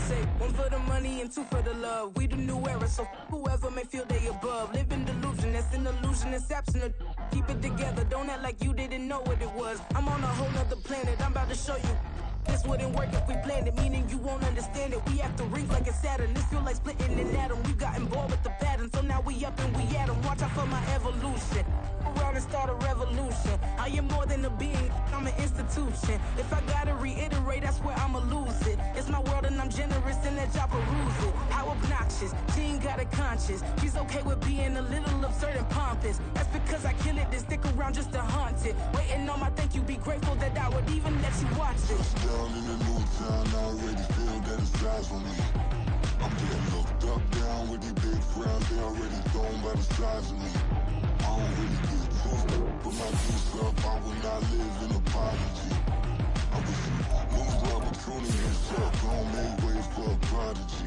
say, one for the money and two for the love. We the new era, so whoever may feel they above. Live in delusion, that's an illusion, that's absent of. Keep it together, don't act like you didn't know what it was. I'm on a whole nother planet, I'm about to show you. This wouldn't work if we planned it, meaning you won't understand it. We have to rings like a Saturn, this feel like splitting an atom. We got involved with the pattern, so now we up and we at 'em. Watch out for my evolution, around and start a revolution. I am more than a being, I'm an institution. If I gotta reiterate, I swear I'ma lose it. It's my world and I'm generous and that y'all peruse it. How obnoxious, she ain't got a conscience. She's okay with being a little absurd and pompous. That's because I kill it, then stick around just to haunt it. Waiting on my thank you, be grateful that I would even let you watch it. Down in the new town, I already feel that it's eyes on me. I'm getting looked up, down with these big frowns, they already thrown by the size of me. I don't really get too, put my juice up, I will not live in apology. I wish you lose the opportunity yourself, don't make ways for a prodigy.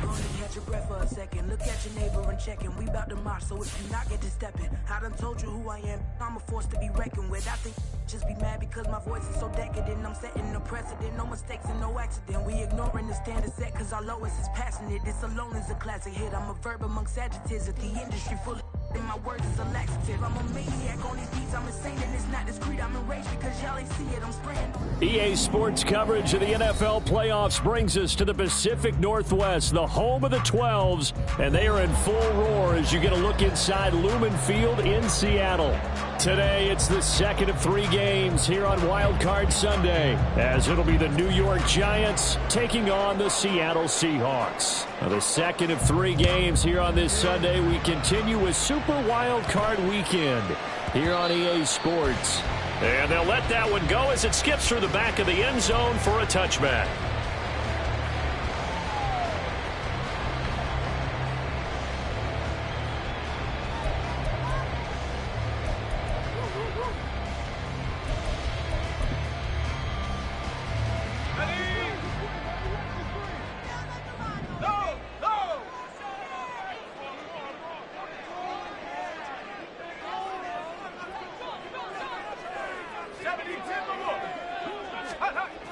Gonna catch your breath for a second. Look at your neighbor and check him. We bout to march, so if you not get to stepping, I done told you who I am. I'm a force to be reckoned with. I think just be mad because my voice is so decadent. I'm setting a precedent, no mistakes and no accident. We ignoring the standard set cause our lowest is passionate. This alone is a classic hit. I'm a verb amongst adjectives at the industry full of and my words is a laxative. I'm a maniac on these beats, I'm insane and it's not discreet. I'm enraged because y'all ain't see it, I'm spraying. EA Sports coverage of the NFL playoffs brings us to the Pacific Northwest, the home of the 12s, and they are in full roar as you get a look inside Lumen Field in Seattle. Today, it's the second of 3 games here on Wild Card Sunday, as it'll be the New York Giants taking on the Seattle Seahawks. Now, the second of 3 games here on this Sunday, we continue with Super Wild Card Weekend here on EA Sports. And they'll let that one go as it skips through the back of the end zone for a touchback.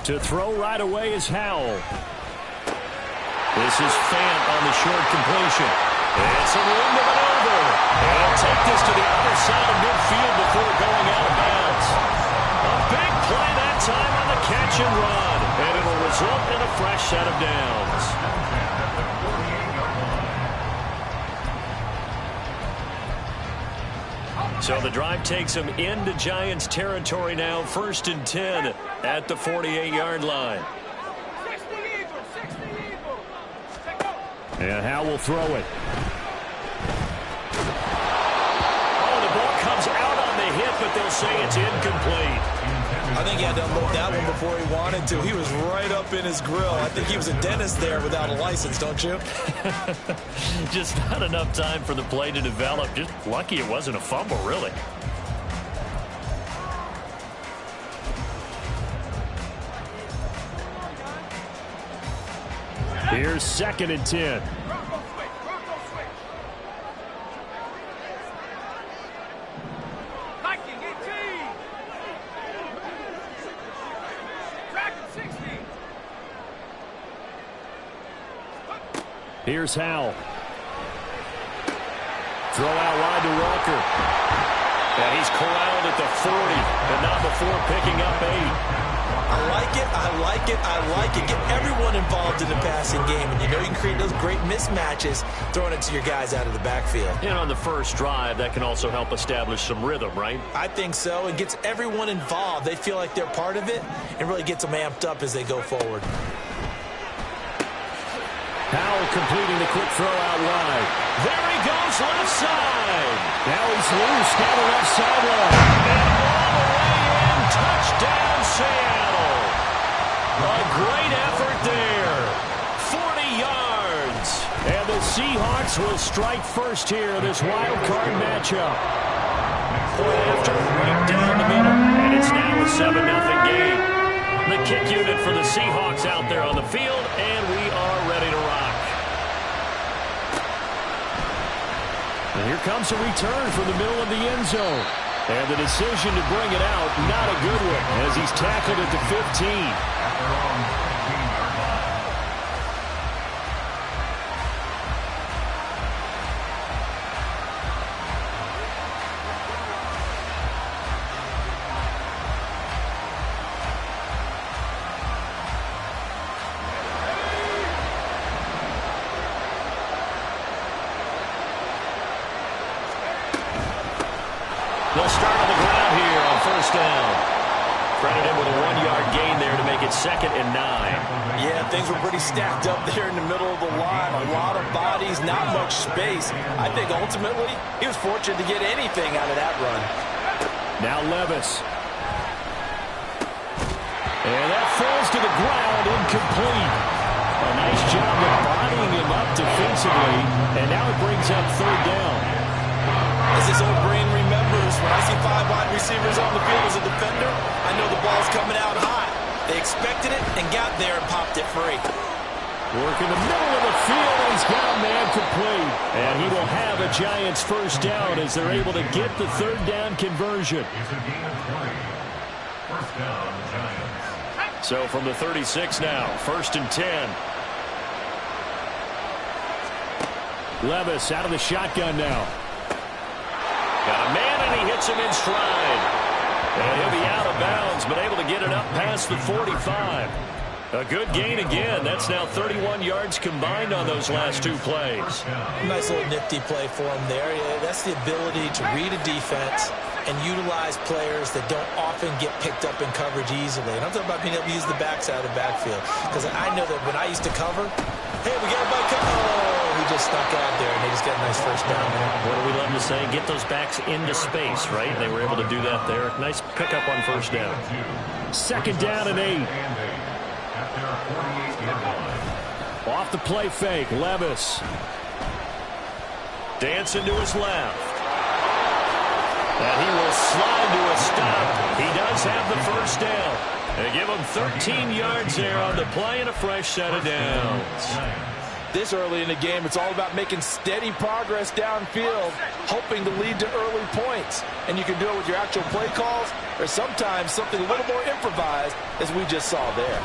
To throw right away is Howell. This is Fant on the short completion. It's a room to maneuver. And he'll take this to the other side of midfield before going out of bounds. A big play that time on the catch and run. And it'll result in a fresh set of downs. So the drive takes them into Giants territory now, 1st and 10 at the 48-yard line. And Howell will throw it. Oh, the ball comes out on the hit, but they'll say it's incomplete. I think he had to unload that one before he wanted to. He was right up in his grill. I think he was a dentist there without a license, don't you? Just not enough time for the play to develop. Just lucky it wasn't a fumble, really. Here's 2nd and 10. Here's Howell. Throw out wide to Walker. And he's corralled at the 40, but not before picking up 8. I like it, I like it, I like it. Get everyone involved in the passing game, and you know you can create those great mismatches throwing it to your guys out of the backfield. And on the first drive, that can also help establish some rhythm, right? I think so. It gets everyone involved. They feel like they're part of it, and really gets them amped up as they go forward. Howell completing the quick throw out wide. There he goes, left side. Now he's loose down the left sideline. And all the way in, touchdown Seattle. A great effort there. 40 yards. And the Seahawks will strike first here in this wild card matchup. Point after right down the middle. And it's now a 7-0 game. The kick unit for the Seahawks out there on the field, and we are ready to rock. And here comes a return from the middle of the end zone. And the decision to bring it out, not a good one, as he's tackled at the 15. in with a 1-yard gain there to make it 2nd and 9. Yeah, things were pretty stacked up there in the middle of the line. A lot of bodies, not much space. I think ultimately he was fortunate to get anything out of that run. Now Levis. And that falls to the ground, incomplete. A nice job of bodying him up defensively, and now it brings up 3rd down. As this old brain remembers, when I see 5 wide receivers on the field as a defender, I know the ball's coming out high. They expected it and got there and popped it free. Work in the middle of the field, and he's got a man complete. And he will have a Giants 1st down as they're able to get the 3rd down conversion. So from the 36 now, 1st and 10. Levis out of the shotgun now. Got a man, and he hits him in stride. And he'll be out of bounds, but able to get it up past the 45. A good gain again. That's now 31 yards combined on those last 2 plays. Nice little nifty play for him there. Yeah, that's the ability to read a defense and utilize players that don't often get picked up in coverage easily. And I'm talking about being able to use the backside of the backfield. Because I know that when I used to cover, hey, we got a bike. Oh, he just stuck out there, and they just got a nice 1st down there. What do we love to say? Get those backs into space, right? They were able to do that there. Nice pickup on 1st down. 2nd down and 8. Off the play fake, Levis. Dancing to his left. And he will slide to a stop. He does have the 1st down. They give him 13 yards there on the play and a fresh set of downs. This early in the game, it's all about making steady progress downfield, hoping to lead to early points. And you can do it with your actual play calls or sometimes something a little more improvised, as we just saw there.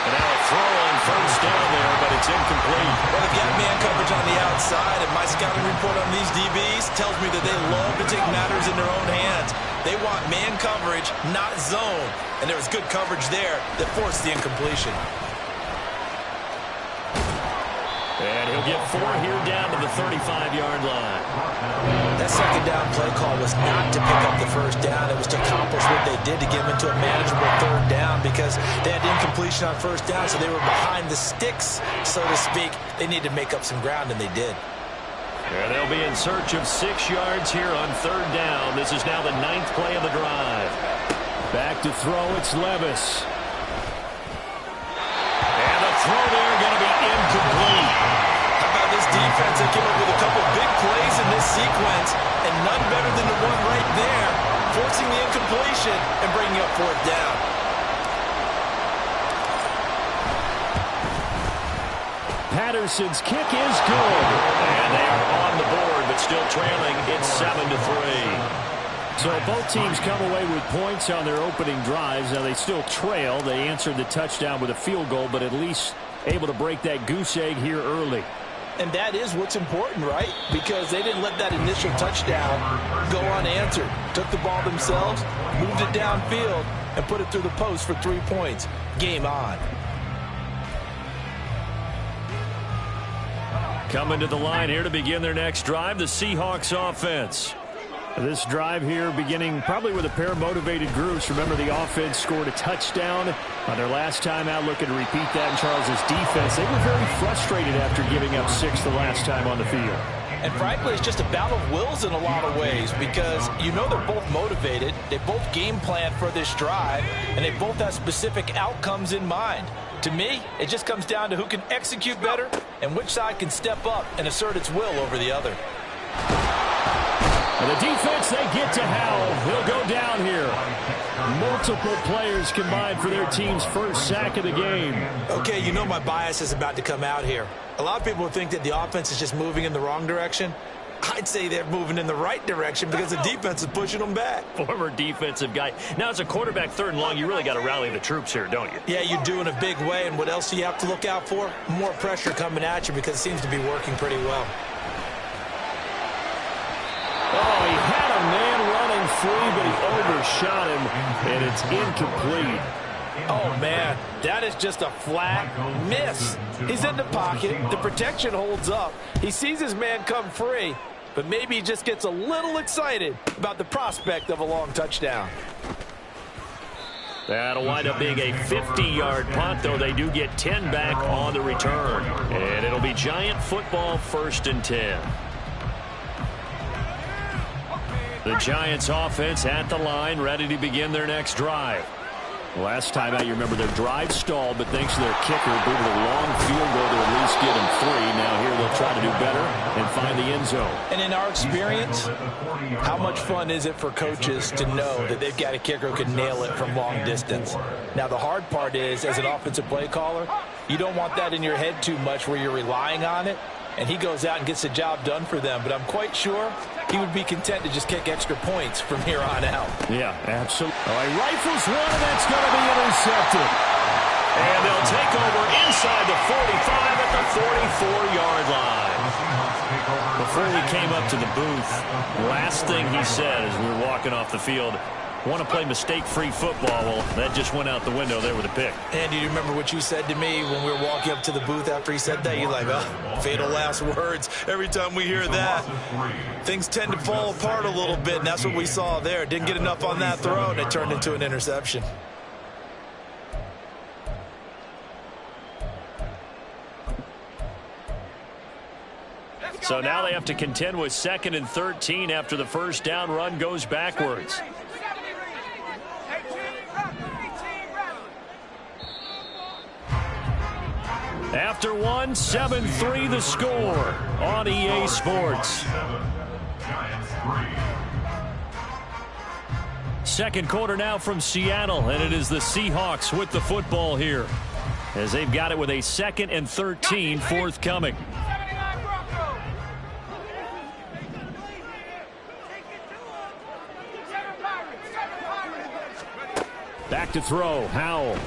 And now a throw on 1st down there, but it's incomplete. Well, if you have man coverage on the outside, and my scouting report on these DBs tells me that they love to take matters in their own hands. They want man coverage, not zone. And there was good coverage there that forced the incompletion. And he'll get 4 here down to the 35-yard line. That 2nd down play call was not to pick up the 1st down. It was to accomplish what they did to get them into a manageable 3rd down because they had incompletion on 1st down, so they were behind the sticks, so to speak. They needed to make up some ground, and they did. And they'll be in search of 6 yards here on 3rd down. This is now the 9th play of the drive. Back to throw, it's Levis. And the throw there going to be incomplete. How about this defense? They came up with a couple big plays in this sequence, and none better than the one right there, forcing the incompletion and bringing up 4th down. Patterson's kick is good. And they are on the board, but still trailing. It's 7-3. So both teams come away with points on their opening drives. Now they still trail. They answered the touchdown with a field goal, but at least able to break that goose egg here early. And that is what's important, right? Because they didn't let that initial touchdown go unanswered. Took the ball themselves, moved it downfield, and put it through the post for 3 points. Game on. Coming to the line here to begin their next drive, the Seahawks offense. This drive here beginning probably with a pair of motivated groups. Remember, the offense scored a touchdown on their last time out, looking to repeat that in Charles's defense. They were very frustrated after giving up 6 the last time on the field. And frankly, it's just a battle of wills in a lot of ways because you know they're both motivated. They both game plan for this drive, and they both have specific outcomes in mind. To me, it just comes down to who can execute better and which side can step up and assert its will over the other. And the defense, they get to Howell. He'll go down here. Multiple players combined for their team's first sack of the game. Okay, you know my bias is about to come out here. A lot of people think that the offense is just moving in the wrong direction. I'd say they're moving in the right direction because the defense is pushing them back. Former defensive guy. Now, as a quarterback 3rd and long, you really got to rally the troops here, don't you? Yeah, you do in a big way. And what else do you have to look out for? More pressure coming at you because it seems to be working pretty well. Oh, he had a man running free, but he overshot him, and it's incomplete. Oh, man, that is just a flat miss. He's in the pocket. The protection holds up. He sees his man come free, but maybe he just gets a little excited about the prospect of a long touchdown. That'll wind up being a 50-yard punt, though they do get 10 back on the return. And it'll be Giant football, 1st and 10. The Giants offense at the line, ready to begin their next drive. Last time out, you remember their drive stalled, but thanks to their kicker, booted a long field goal to at least get them 3. Now here they'll try to do better and find the end zone. And in our experience, how much fun is it for coaches to know that they've got a kicker who can nail it from long distance? Now, the hard part is, as an offensive play caller, you don't want that in your head too much where you're relying on it, and he goes out and gets the job done for them. But I'm quite sure he would be content to just kick extra points from here on out. Yeah, absolutely. All right, rifles one, and that's going to be intercepted. And they'll take over inside the 45 at the 44-yard line. Before we came up to the booth, last thing he said as we were walking off the field, want to play mistake-free football. Well, that just went out the window there with a pick. And do you remember what you said to me when we were walking up to the booth after he said that? You're like, oh, fatal last words. Every time we hear that, things tend to fall apart a little bit, and that's what we saw there. Didn't get enough on that throw, and it turned into an interception. So now they have to contend with 2nd and 13 after the first down run goes backwards. After 1, 7-3 the score on EA Sports. Second quarter now from Seattle, and it is the Seahawks with the football here as they've got it with a 2nd and 13 forthcoming. Back to throw, Howell.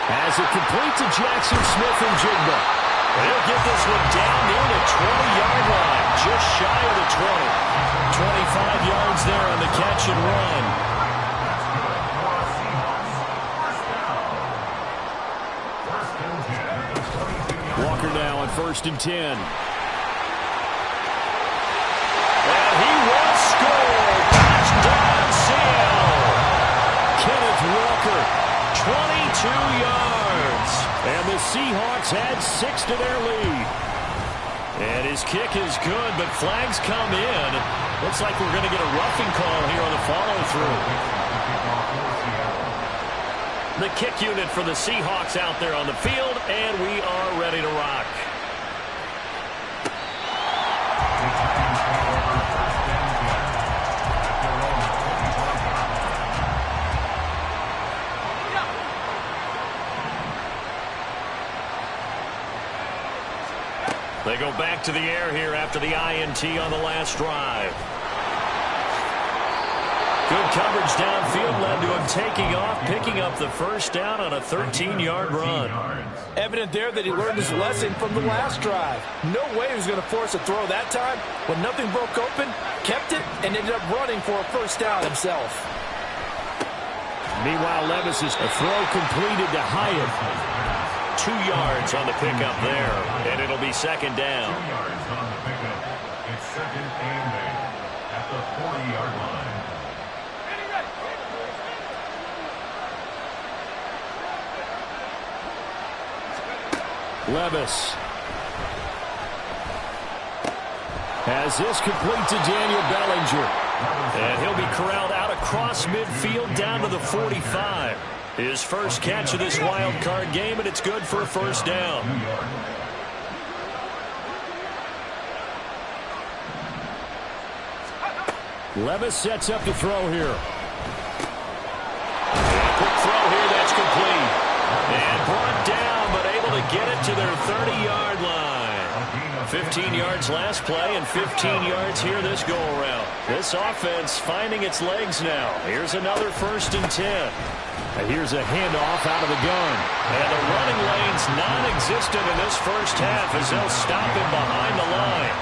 As it complete to Jackson Smith and Jigba. He'll get this one down near the 20-yard line, just shy of the 20. 25 yards there on the catch and run. Walker now on 1st and 10. And he will score. Touchdown, Seattle. Kenneth Walker, 22 yards. And the Seahawks add 6 to their lead. And his kick is good, but flags come in. Looks like we're going to get a roughing call here on the follow-through. The kick unit for the Seahawks out there on the field, and we are ready to rock. They go back to the air here after the INT on the last drive. Good coverage downfield led to him taking off, picking up the first down on a 13-yard run. Evident there that he learned his lesson from the last drive. No way he was going to force a throw that time. When nothing broke open, kept it, and ended up running for a first down himself. Meanwhile, Levis is a throw completed to Hyatt. 2 yards on the pickup there, and it'll be 2nd down. 2 yards on the pickup. It's 2nd and 8 at the 40-yard line. Levis has this complete to Daniel Bellinger. And he'll be corralled out across midfield down to the 45. His first catch of this wild card game, and it's good for a first down. Levis sets up to throw here. And quick throw here, that's complete. And brought down, but able to get it to their 30-yard line. 15 yards last play and 15 yards here this go-around. This offense finding its legs now. Here's another 1st and 10. Here's a handoff out of the gun. And the running lane's non-existent in this first half as they'll stop him behind the line.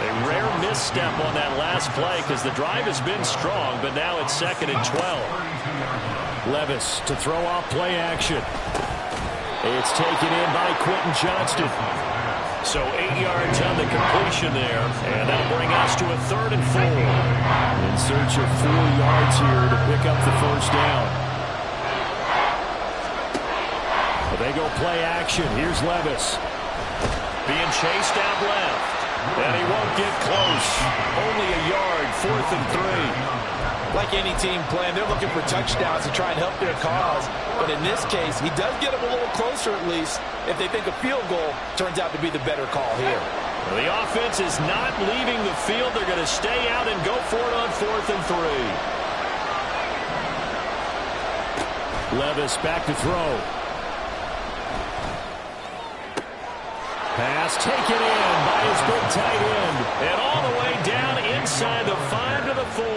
A rare misstep on that last play because the drive has been strong, but now it's 2nd and 12. Levis to throw off play action. It's taken in by Quentin Johnston. So 8 yards on the completion there, and that'll bring us to a 3rd and 4. In search of 4 yards here to pick up the first down. Well, they go play action. Here's Levis. Being chased out left. And he won't get close. Only a yard, 4th and 3. Like any team playing, they're looking for touchdowns to try and help their cause. But in this case, he does get them a little closer at least if they think a field goal turns out to be the better call here. Well, the offense is not leaving the field. They're going to stay out and go for it on 4th and 3. Levis back to throw. Pass taken in by his big tight end. And all the way down inside the 5 to the 4.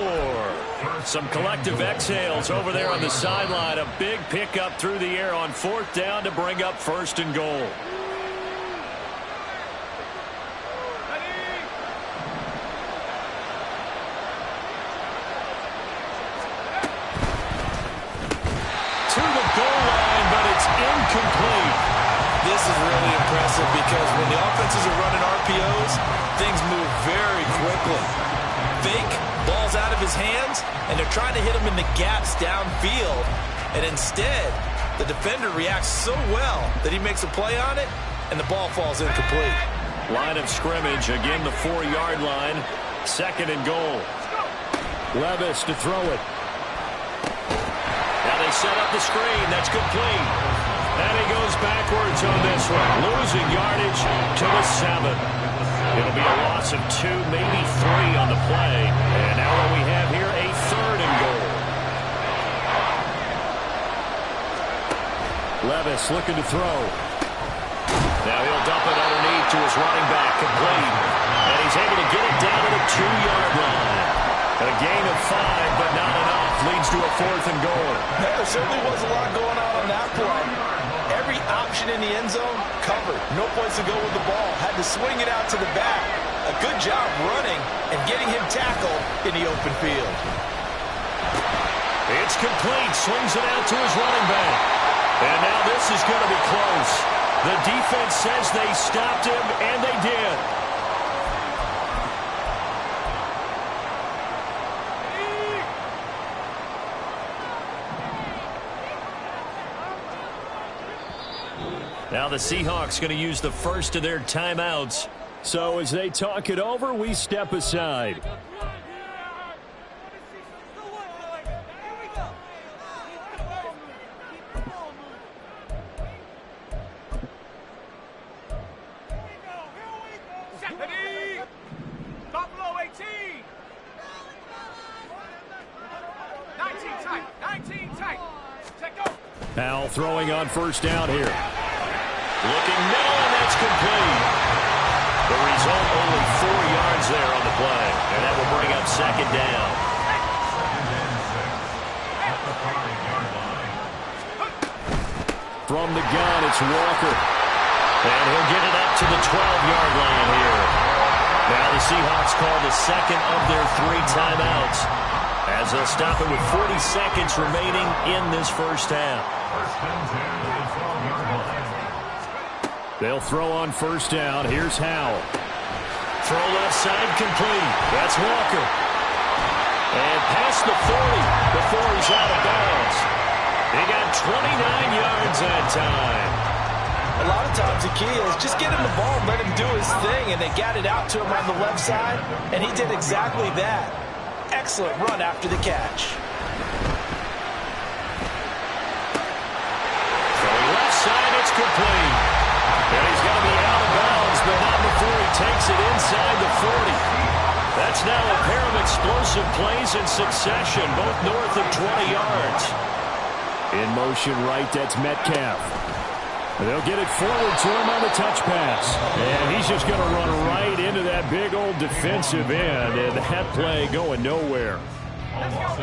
Some collective exhales over there on the sideline. A big pickup through the air on 4th down to bring up 1st and goal. To the goal line, but it's incomplete. This is really impressive because when the offenses are running RPOs, things move very quickly. Fake, ball's out of his hands, and they're trying to hit him in the gaps downfield. And instead, the defender reacts so well that he makes a play on it, and the ball falls incomplete. Line of scrimmage, again the 4-yard line. 2nd and goal. Levis to throw it. Now they set up the screen. That's complete. And he goes backwards on this one. Losing yardage to the 7. It'll be a loss of 2, maybe 3 on the play. And now what we have here, a 3rd and goal. Levis looking to throw. Now he'll dump it underneath to his running back. Complete. And he's able to get it down to the 2-yard line. A gain of 5, but not enough. Leads to a 4th and goal. Yeah, there certainly was a lot going on that play. Every option in the end zone covered. No place to go with the ball. Had to swing it out to the back. A good job running and getting him tackled in the open field. It's complete. Swings it out to his running back. And now this is going to be close. The defense says they stopped him, and they did. Now the Seahawks going to use the first of their timeouts. So as they talk it over, we step aside. Powell throwing on 1st down here. Looking middle, and that's complete. The result, only 4 yards there on the play. And that will bring up 2nd down. From the gun, it's Walker. And he'll get it up to the 12-yard line here. Now the Seahawks call the 2nd of their 3 timeouts, as they'll stop it with 40 seconds remaining in this first half. They'll throw on 1st down. Here's Howell. Throw left side complete. That's Walker. And past the 40 before he's out of bounds. He got 29 yards that time. A lot of times the key is just get him the ball and let him do his thing, and they got it out to him on the left side, and he did exactly that. Excellent run after the catch. Throwing left side, it's complete. And he's going to be out of bounds, but not before he takes it inside the 40. That's now a pair of explosive plays in succession, both north of 20 yards. In motion right, that's Metcalf. They'll get it forward to him on the touch pass. And he's just going to run right into that big old defensive end, and that play going nowhere.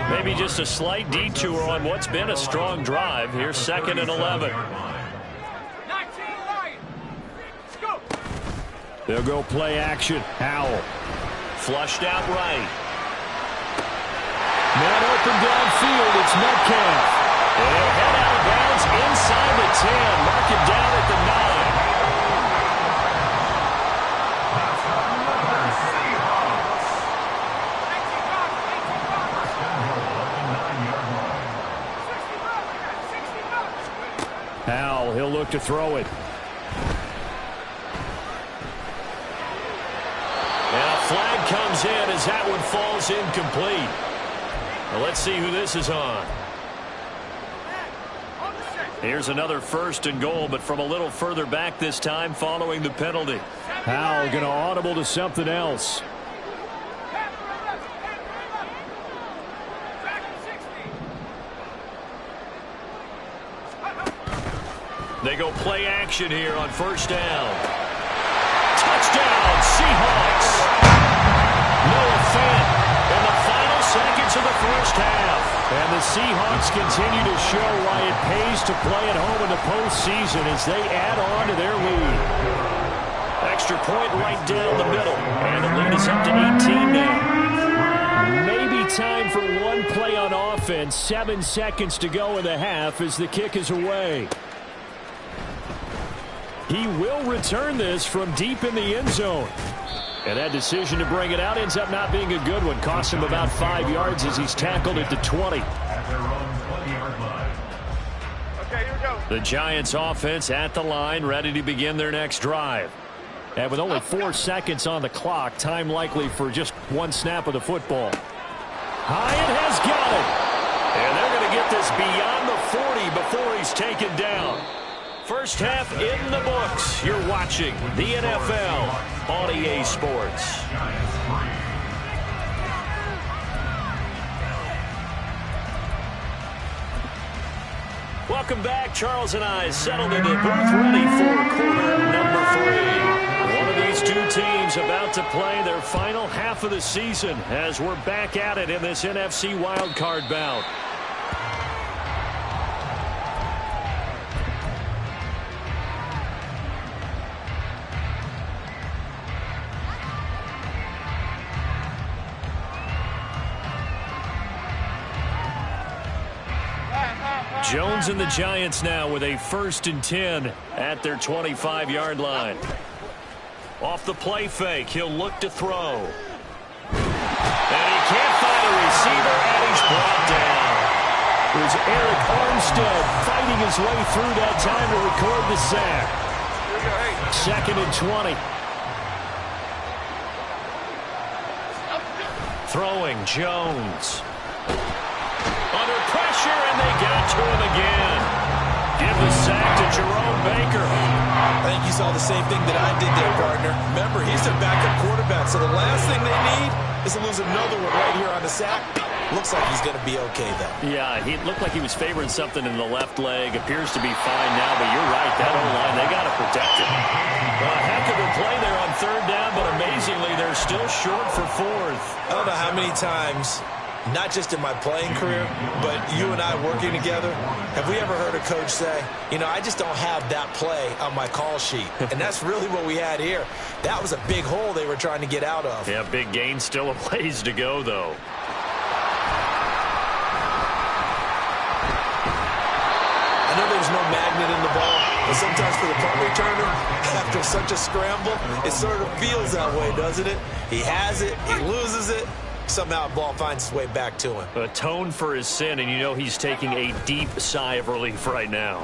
Maybe just a slight detour on what's been a strong drive. Here's 2nd and 11. They'll go play action. Howell. Flushed out right. Man open downfield. It's Metcalf. And he'll head out of bounds inside the 10. Mark it down at the 9. Howell, he'll look to throw it. And a flag comes in as that one falls incomplete. Well, let's see who this is on. Here's another 1st and goal, but from a little further back this time following the penalty. Howell going to audible to something else. They go play action here on 1st down. Touchdown, Seahawks. Noah Fant in the final seconds of the 1st half. And the Seahawks continue to show why it pays to play at home in the postseason as they add on to their lead. Extra point right down the middle. And the lead is up to 18 now. Maybe time for one play on offense. 7 seconds to go in the half as the kick is away. He will return this from deep in the end zone. And that decision to bring it out ends up not being a good one. Cost him about 5 yards as he's tackled at the 20. At their own 20-yard line. Okay, here we go. The Giants offense at the line, ready to begin their next drive. And with only 4 seconds on the clock, time likely for just one snap of the football. Hyatt has got it. And they're going to get this beyond the 40 before he's taken down. First half in the books. You're watching the NFL on EA Sports. Welcome back. Charles and I settled into the booth ready for quarter number 3. One of these two teams about to play their final half of the season as we're back at it in this NFC wildcard bout. Jones and the Giants now with a 1st and 10 at their 25-yard line. Off the play fake, he'll look to throw. And he can't find a receiver, and he's brought down. There's Eric Armstead fighting his way through that time to record the sack. 2nd and 20. Throwing Jones. Under pressure, and they got to him again. Give the sack to Jerome Baker. I think you saw the same thing that I did there, partner. Remember, he's their backup quarterback, so the last thing they need is to lose another one right here on the sack. Looks like he's going to be okay, though. Yeah, he looked like he was favoring something in the left leg. Appears to be fine now, but you're right. That O-line, they got to protect it. Well, a heck of a play there on 3rd down, but amazingly, they're still short for 4th. I don't know how many times, not just in my playing career, but you and I working together, have we ever heard a coach say, you know, I just don't have that play on my call sheet. And that's really what we had here. That was a big hole they were trying to get out of. Yeah, big gain, still a ways to go, though. I know there's no magnet in the ball, but sometimes for the punt returner, after such a scramble, it sort of feels that way, doesn't it? He has it, he loses it. Somehow the ball finds its way back to him. Atone for his sin, and you know he's taking a deep sigh of relief right now.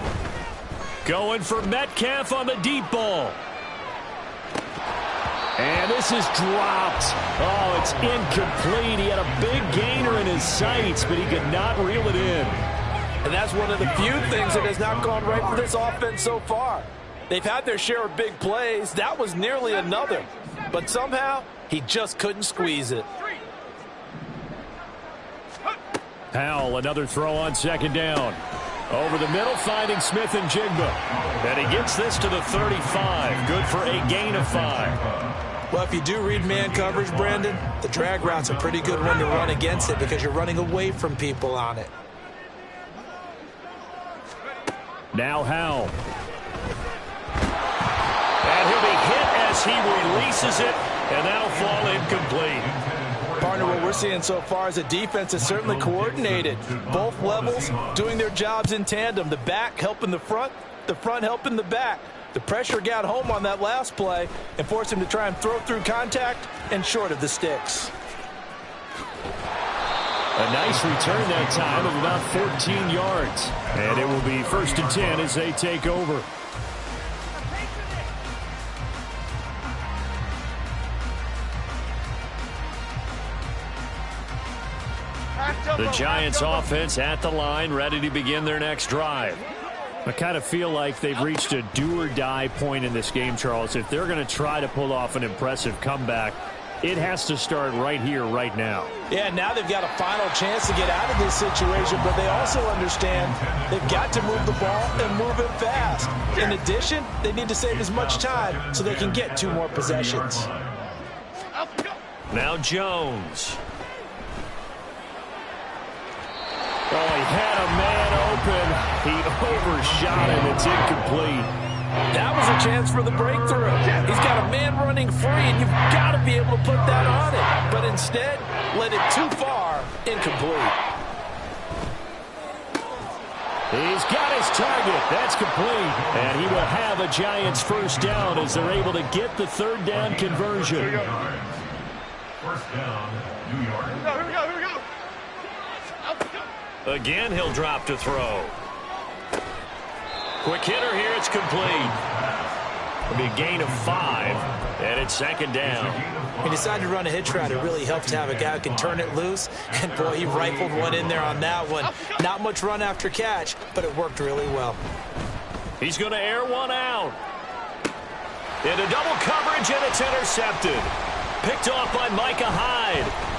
Going for Metcalf on the deep ball. And this is dropped. Oh, it's incomplete. He had a big gainer in his sights, but he could not reel it in. And that's one of the few things that has not gone right for this offense so far. They've had their share of big plays. That was nearly another. But somehow, he just couldn't squeeze it. Howell, another throw on 2nd down. Over the middle, finding Smith and Jigba. And he gets this to the 35. Good for a gain of 5. Well, if you do read man coverage, Brandon, the drag route's a pretty good one to run against it because you're running away from people on it. Now Howell. And he'll be hit as he releases it, and that'll fall incomplete. Partner, what we're seeing so far is a defense that's certainly coordinated. Both levels doing their jobs in tandem. The back helping the front helping the back. The pressure got home on that last play and forced him to try and throw through contact and short of the sticks. A nice return that time of about 14 yards. And it will be 1st and 10 as they take over. The Giants offense at the line, ready to begin their next drive. I kind of feel like they've reached a do-or-die point in this game, Charles. If they're going to try to pull off an impressive comeback, it has to start right here, right now. Yeah, now they've got a final chance to get out of this situation, but they also understand they've got to move the ball and move it fast. In addition, they need to save as much time so they can get 2 more possessions. Now Jones. Oh, he had a man open. He overshot him. It's incomplete. That was a chance for the breakthrough. He's got a man running free, and you've got to be able to put that on it. But instead, let it too far, incomplete. He's got his target. That's complete. And he will have a Giants first down as they're able to get the 3rd down conversion. First down, New York. Here we go. Again, he'll drop to throw. Quick hitter here. It's complete. It'll be a gain of 5, and it's 2nd down. He decided to run a hitch route. It really helped to have a guy who can turn it loose. And, boy, he rifled one in there on that one. Not much run after catch, but it worked really well. He's going to air one out. Into double coverage, and it's intercepted. Picked off by Micah Hyde.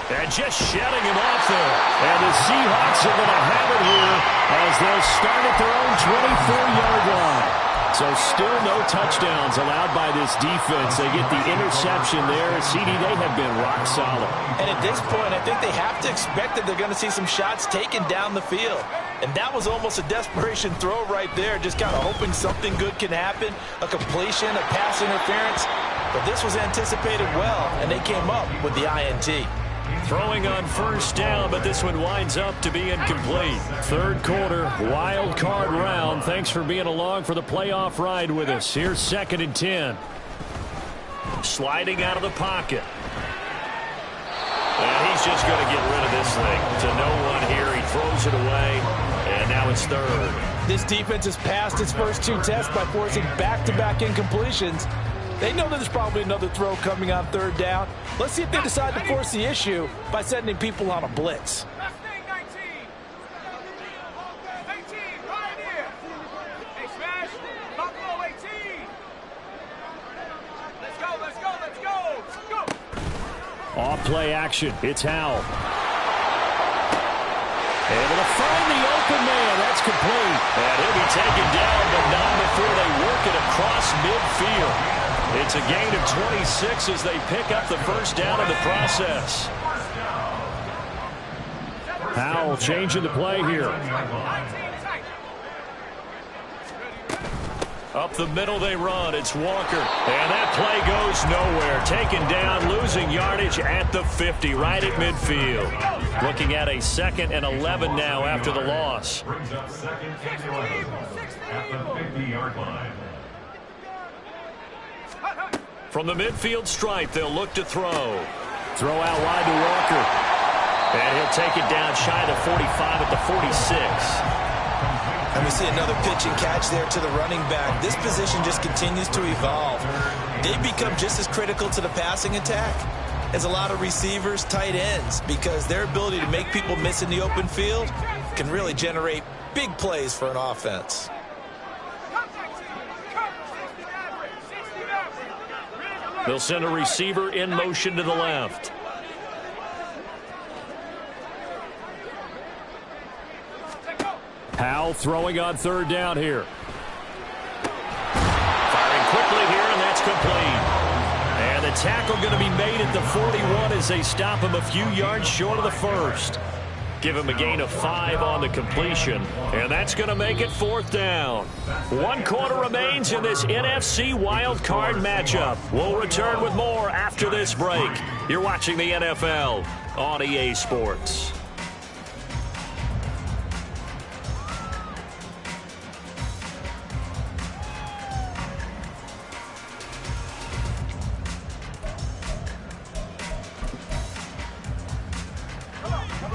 And just shedding him off there. And the Seahawks are going to have it here as they'll start at their own 24-yard line. So still no touchdowns allowed by this defense. They get the interception there. CD, they have been rock solid. And at this point, I think they have to expect that they're going to see some shots taken down the field. And that was almost a desperation throw right there, just kind of hoping something good can happen, a completion, a pass interference. But this was anticipated well, and they came up with the INT. Throwing on first down, but this one winds up to be incomplete. 3rd quarter, wild card round. Thanks for being along for the playoff ride with us. Here's 2nd and 10. Sliding out of the pocket. And he's just going to get rid of this thing. To no one here. He throws it away, and now it's 3rd. This defense has passed its first 2 tests by forcing back-to-back incompletions. They know that there's probably another throw coming on 3rd down. Let's see if they decide to force the issue by sending people on a blitz. Off play action. It's Howell. Able to find the open man. That's complete. And he'll be taken down, but not before they work it across midfield. It's a gain of 26 as they pick up the first down in the process. Howell changing the play here. Up the middle they run. It's Walker. And that play goes nowhere. Taken down, losing yardage at the 50, right at midfield. Looking at a 2nd and 11 now after the loss. Brings up 2nd and 11 at the 50-yard line. From the midfield stripe, they'll look to throw. Throw out wide to Walker. And he'll take it down shy of the 45 at the 46. And we see another pitch and catch there to the running back. This position just continues to evolve. They become just as critical to the passing attack as a lot of receivers, tight ends, because their ability to make people miss in the open field can really generate big plays for an offense. They'll send a receiver in motion to the left. Howell throwing on 3rd down here. Firing quickly here, and that's complete. And the tackle going to be made at the 41 as they stop him a few yards short of the 1st. Give him a gain of 5 on the completion, and that's going to make it 4th down. 1 quarter remains in this NFC wild card matchup. We'll return with more after this break. You're watching the NFL on EA Sports.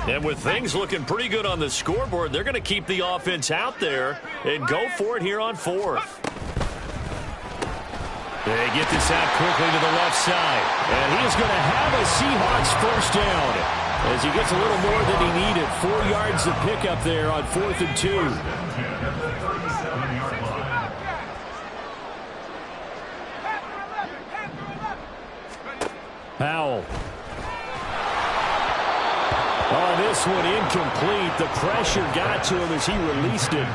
And with things looking pretty good on the scoreboard, they're going to keep the offense out there and go for it here on fourth. They get this out quickly to the left side. And he is going to have a Seahawks first down as he gets a little more than he needed. 4 yards to pick up there on 4th and 2. Powell. Oh, this one incomplete. The pressure got to him as he released it.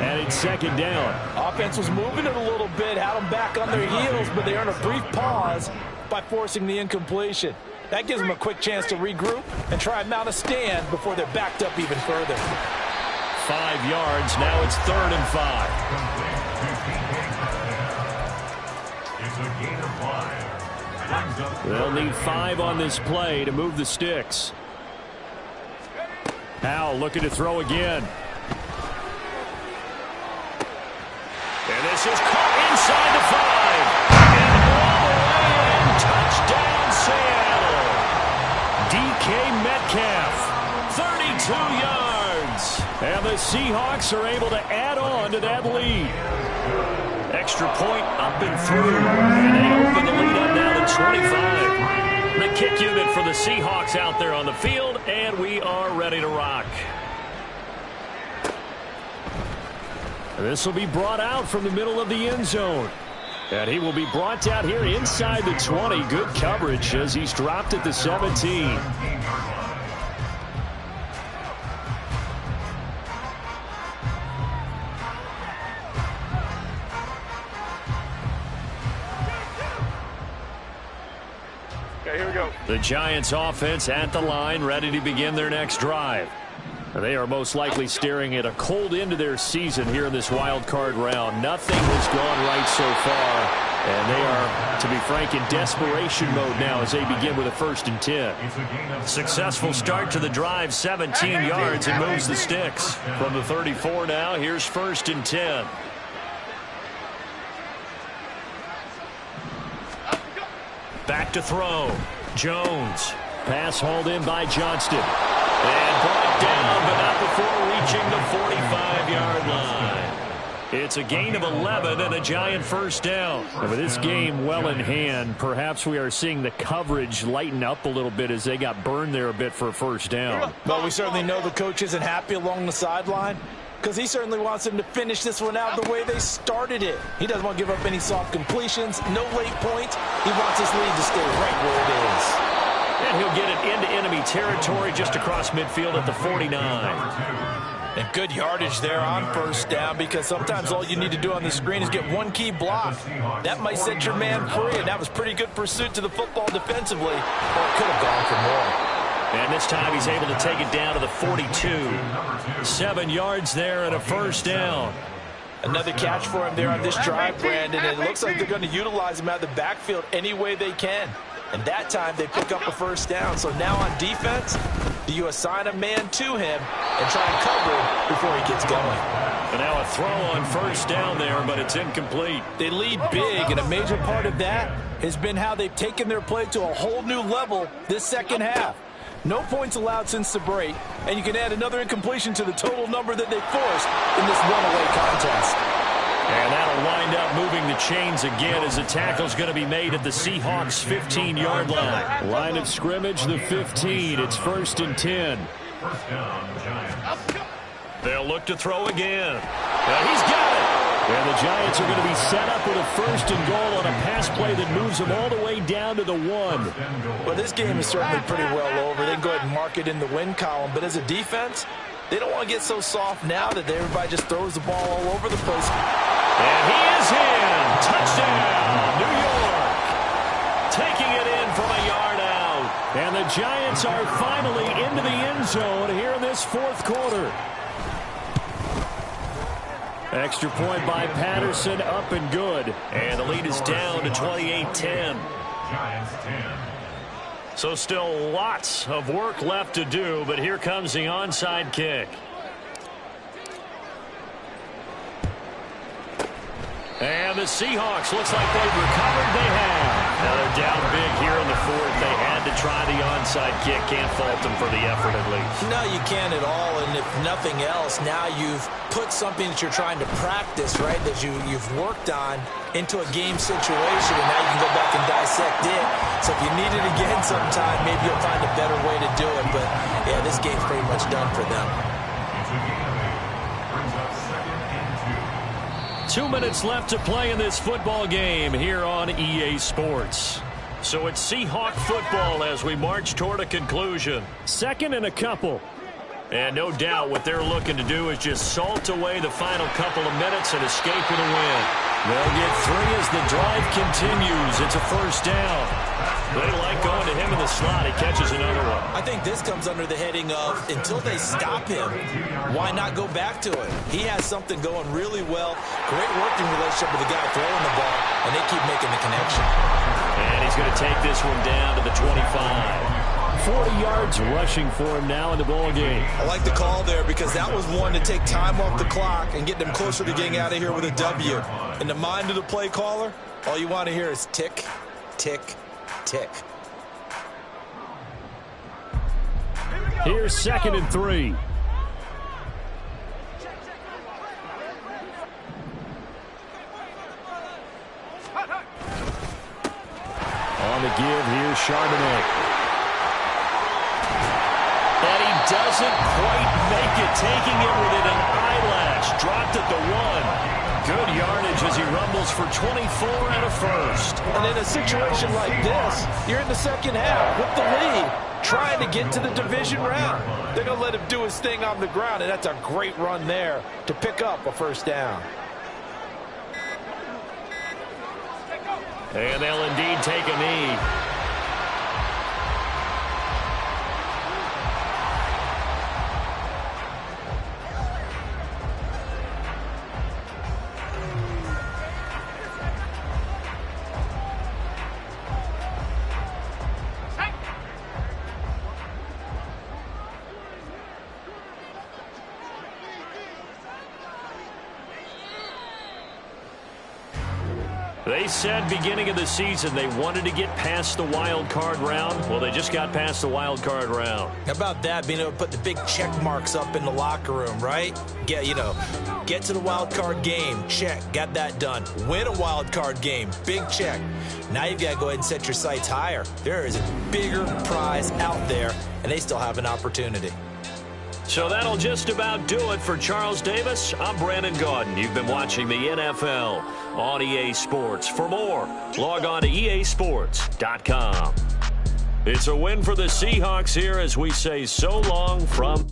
And it's 2nd down. Offense was moving it a little bit, had them back on their heels, but they earned a brief pause by forcing the incompletion. That gives them a quick chance to regroup and try and mount a stand before they're backed up even further. 5 yards. Now it's 3rd and 5. It's a gain of 5. They'll need 5 on this play to move the sticks. Powell looking to throw again. And this is caught inside the 5. And all the way in. Touchdown, Seattle. DK Metcalf, 32 yards. And the Seahawks are able to add on to that lead. Extra point up and through. And they open the lead up now to 25. The kick unit for the Seahawks out there on the field, and we are ready to rock. This will be brought out from the middle of the end zone. And he will be brought out here inside the 20. Good coverage as he's dropped at the 17. Here we go. The Giants offense at the line, ready to begin their next drive. They are most likely staring at a cold end to their season here in this wild card round. Nothing has gone right so far, and they are, to be frank, in desperation mode now as they begin with a 1st and 10. Successful start to the drive, 17 yards, and moves the sticks. From the 34 now, here's 1st and 10. Back to throw. Jones. Pass hauled in by Johnston. And brought down, but not before reaching the 45-yard line. It's a gain of 11 and a Giant first down. And with this game well in hand, perhaps we are seeing the coverage lighten up a little bit as they got burned there a bit for a first down. Well, we certainly know the coach isn't happy along the sideline because he certainly wants them to finish this one out the way they started it. He doesn't want to give up any soft completions, no late points. He wants his lead to stay right where it is. And he'll get it into enemy territory just across midfield at the 49. And good yardage there on first down because sometimes all you need to do on the screen is get one key block. That might set your man free, and that was pretty good pursuit to the football defensively. Or it could have gone for more. And this time he's able to take it down to the 42. 7 yards there and a first down. Another catch for him there on this drive, Brandon. And it looks like they're going to utilize him out of the backfield any way they can. And that time they pick up a first down. So now on defense, do you assign a man to him and try and cover him before he gets going? And now a throw on first down there, but it's incomplete. They lead big, and a major part of that has been how they've taken their play to a whole new level this second half. No points allowed since the break, and you can add another incompletion to the total number that they forced in this runaway contest. And that'll wind up moving the chains again as the tackle's going to be made at the Seahawks' 15-yard line. Line of scrimmage, the 15. It's 1st and 10. First down, Giants. They'll look to throw again. And he's got it. And the Giants are going to be set up with a 1st and goal on a pass play that moves them all the way down to the 1. Well, this game is certainly pretty well over. They can go ahead and mark it in the win column. But as a defense, they don't want to get so soft now that everybody just throws the ball all over the place. And he is in. Touchdown, New York. Taking it in from a yard out. And the Giants are finally into the end zone here in this 4th quarter. Extra point by Patterson, up and good. And the lead is down to 28-10. Giants 10. So still lots of work left to do, but here comes the onside kick. And the Seahawks, looks like they've recovered. They have. Now they're down big here in the fourth. They had to try the onside kick. Can't fault them for the effort at least. No, you can't at all. And if nothing else, now you've put something that you're trying to practice, right, that you've worked on into a game situation, and now you can go back and dissect it. So if you need it again sometime, maybe you'll find a better way to do it. But, yeah, this game's pretty much done for them. 2 minutes left to play in this football game here on EA Sports. So it's Seahawk football as we march toward a conclusion. Second and a couple. And no doubt what they're looking to do is just salt away the final couple of minutes and escape with a win. They'll get 3 as the drive continues. It's a first down. They like going to him in the slot. He catches another one. I think this comes under the heading of until they stop him, why not go back to it? He has something going really well. Great working relationship with the guy throwing the ball, and they keep making the connection. And he's going to take this one down to the 25. 40 yards rushing for him now in the ball game. I like the call there because that was one to take time off the clock and get them closer to getting out of here with a W. In the mind of the play caller, all you want to hear is tick, tick, tick. Here's 2nd and 3. On the give, here's Charbonnet. And he doesn't quite make it, taking it within an eyelash. Dropped at the 1. Good yardage as he rumbles for 24 and a first. And in a situation like this, you're in the second half with the lead, trying to get to the division round. They're going to let him do his thing on the ground, and that's a great run there to pick up a first down. And they'll indeed take a knee. They said beginning of the season they wanted to get past the wild card round. Well, they just got past the wild card round. How about that, being able to put the big check marks up in the locker room, right? Get to the wild card game, check, got that done. Win a wild card game, big check. Now you've got to go ahead and set your sights higher. There is a bigger prize out there, and they still have an opportunity. So that'll just about do it for Charles Davis. I'm Brandon Gaudin. You've been watching the NFL on EA Sports. For more, log on to easports.com. It's a win for the Seahawks here as we say so long from...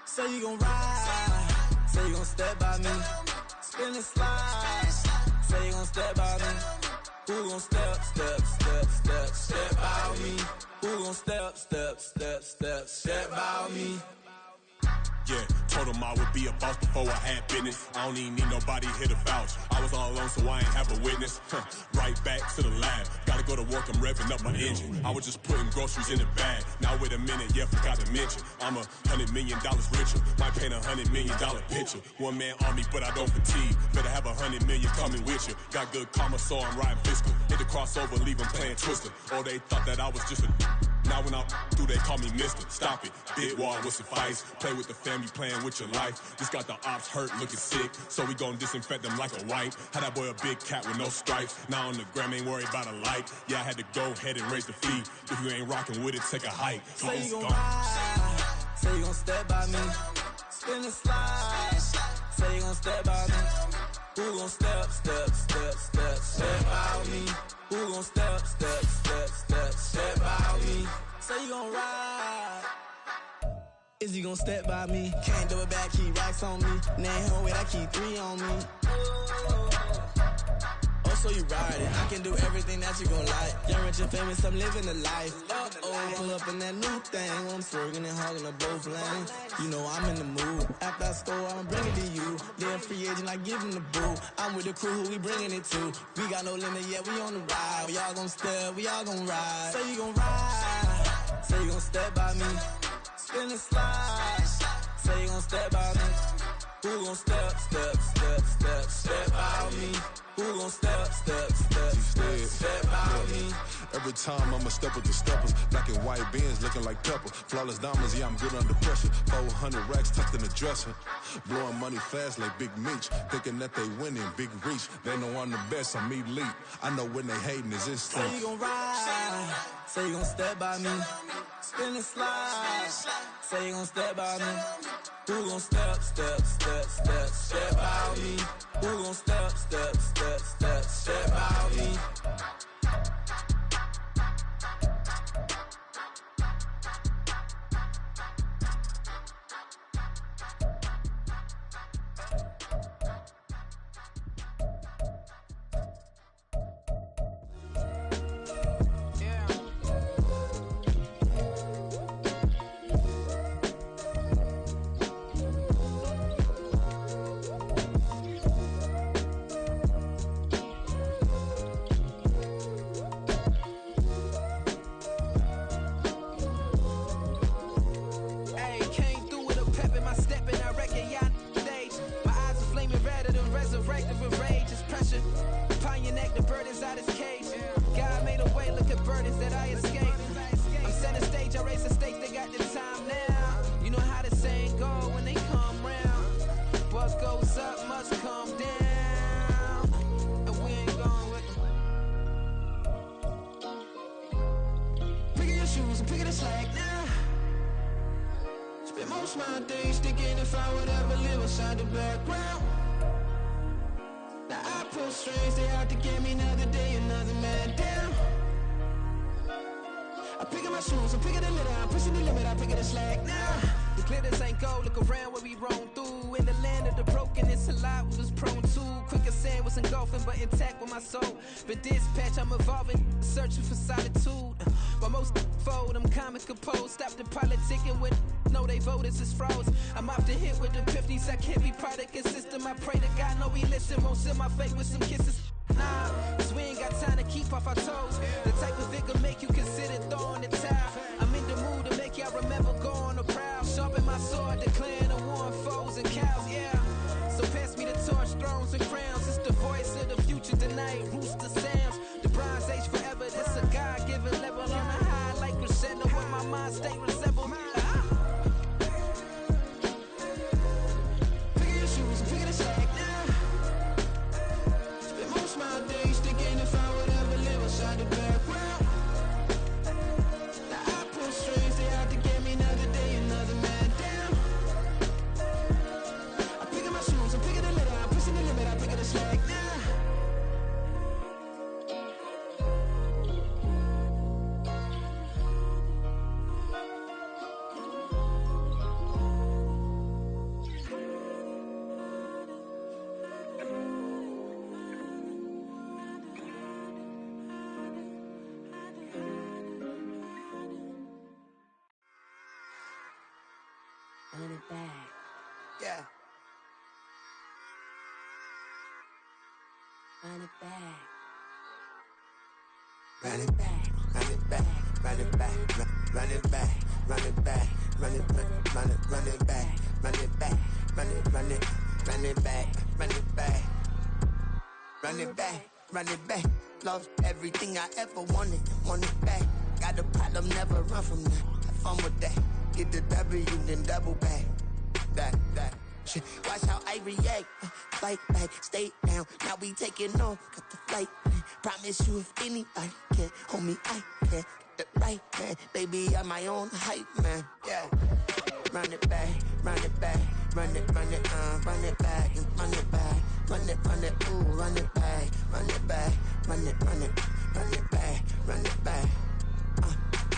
Say you gon' ride, say you gon' step by me, spin and slide, say you gon' step by me, who gon' step by me, who gon' step by me. Yeah, told him I would be a boss before I had business. I don't even need nobody here to vouch. I was all alone, so I ain't have a witness. Right back to the lab. Gotta go to work, I'm revving up my engine. I was just putting groceries in the bag. Now wait a minute, yeah, forgot to mention. I'm $100 million richer. Might paint $100 million picture. One man army, but I don't fatigue. Better have 100 million coming with you. Got good karma, so I'm riding fiscal. Hit the crossover, leave them playing Twister. Or they thought that I was just a... Now when I'm through, they call me Mister. Stop it. Big wall with suffice. Play with the family, playing with your life. Just got the ops hurt, looking sick. So we gon' disinfect them like a wipe. Had that boy a big cat with no stripes. Now on the gram, ain't worried about a light. Yeah, I had to go ahead and raise the fee. If you ain't rocking with it, take a hike. Say you gon' ride, say you gon' step by me, spin and slide, say you gon' step by me, who gon' step by me, who gon' step by me, say you gon' ride, is he gon' step by me, can't do it back, keep racks on me, name home with I keep 3 on me, oh so you ride it. I can do everything that you gon' like. Young, rich, and famous, I'm living the life. Pull up in that new thing. I'm swerving and hogging up both lanes. You know I'm in the mood. After I score, I'ma bring it to you. They're a free agent, I give them the boo. I'm with the crew, who we bringing it to. We got no limit, yeah, we on the ride. We all gon' step, we all gon' ride. Say you gon' ride. Say you gon' step by me. Spin and slide. Say you gon' step by me. Who gon' step by me? Who gon' step by me? Every time I'ma step with the steppers. Black and white beans looking like pepper. Flawless diamonds, yeah, I'm good under pressure. 400 racks tucked in the dresser. Blowing money fast like Big Meech. Thinking that they winning, big reach. They know I'm the best, I'm elite. I know when they hating is instinct. Say you gon' ride. Say you gon' step by me. Spin and slide. Say you gon' step by me. Who gon' step by me? Who gon' step by me? Run it back. Yeah. Run it back. Run it back. Run it back. Run it back. Run it back. Run it back. Run it back. Run it back. Run it back. Run it back. Run it back. Run it back. Run it back. Run it back. Lost everything I ever wanted. Want it back. Got a problem, never run from that. Have fun with that. Get the W, then double back. That. Shit. Watch how I react. Fight back, stay down. Now we taking off. Got the flight. Promise you if anybody can hold me, I can. Get the right man. Baby, I'm my own hype man. Yeah. Run it back, run it back. Run it back, run it back. Run it, ooh, run it back. Run it back, run it back, run it back.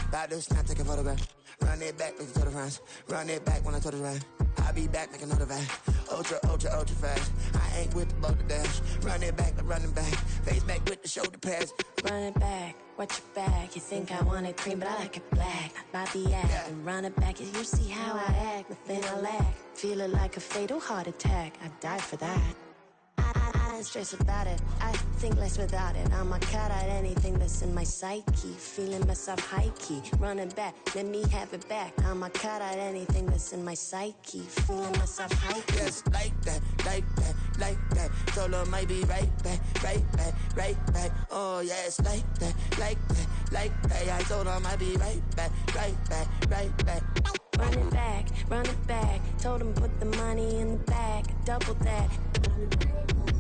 About this now, take a photograph. Run it back, make it to the friends. Run it back when I told it right. I'll be back, make another back. Ultra fast. I ain't with the boulder dash. Run it back, I'm running back. Face back with the shoulder pads. Run it back, watch your back. You think I want it cream, but I like it black. Bobby act and run it back. You see how I act, nothing I lack. Feel it like a fatal heart attack. I'd die for that. I don't stress about it. I think less without it. I'ma cut out anything that's in my psyche. Feeling myself high key. Running back, let me have it back. I'ma cut out anything that's in my psyche. Feeling myself high key. Yes, like that, like that, like that. Told her might be right back, right back, right back. Oh yes, like that, like that, like that. I told her might be right back, right back, right back. Run it back, run it back. Told him put the money in the bag. Double that.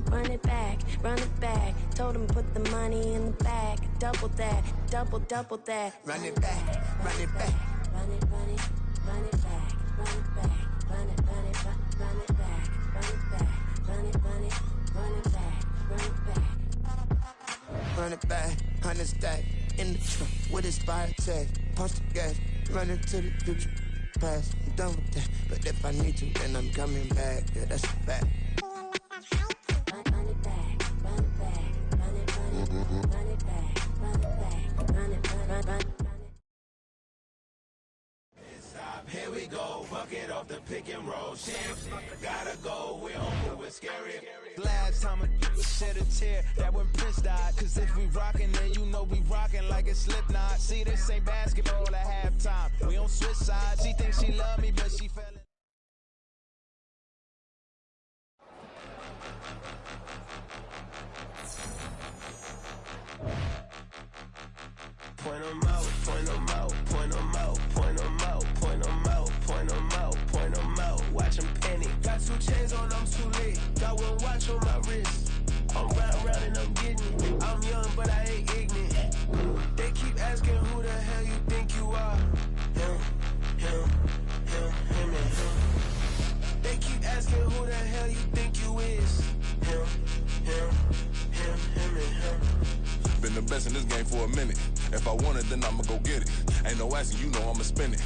Run it back, run it back. Told him put the money in the bag. Double that, double that. Run it back, run it back. Run it, run it, run it back, run it back, run it, run it, run it back, run it back, run it, run it, run it back, run it back. Run it back, 100 stack in the trunk with expired tag. Punch the gas, run into the future. Past, I'm done with that. But if I need to, then I'm coming back. Yeah, that's a fact. Run it back, run it back, run it, run it, run it back, run it back, run it, run it. Here we go, bucket off the pick and roll. Champs, gotta go, we don't move, it's scary. Last time a shed a tear, that when Prince died. Cause if we rockin', then you know we rockin' like it's Slipknot. See, this ain't basketball at halftime. We don't switch sides. She thinks she love me, but she fell in. Point 'em out, point 'em out, point 'em out, point 'em out, point 'em out, point 'em out, point 'em out. Watch 'em panic. Got 2 chains on, I'm too late. Got 1 watch on my wrist. I'm round and I'm getting it. I'm young, but I ain't ignorant. They keep asking who the hell you think you are. Him, and him. They keep asking who the hell you think you is. Him, and him. Been the best in this game for a minute. If I want it, then I'ma go get it. Ain't no asking, you know I'ma spend it.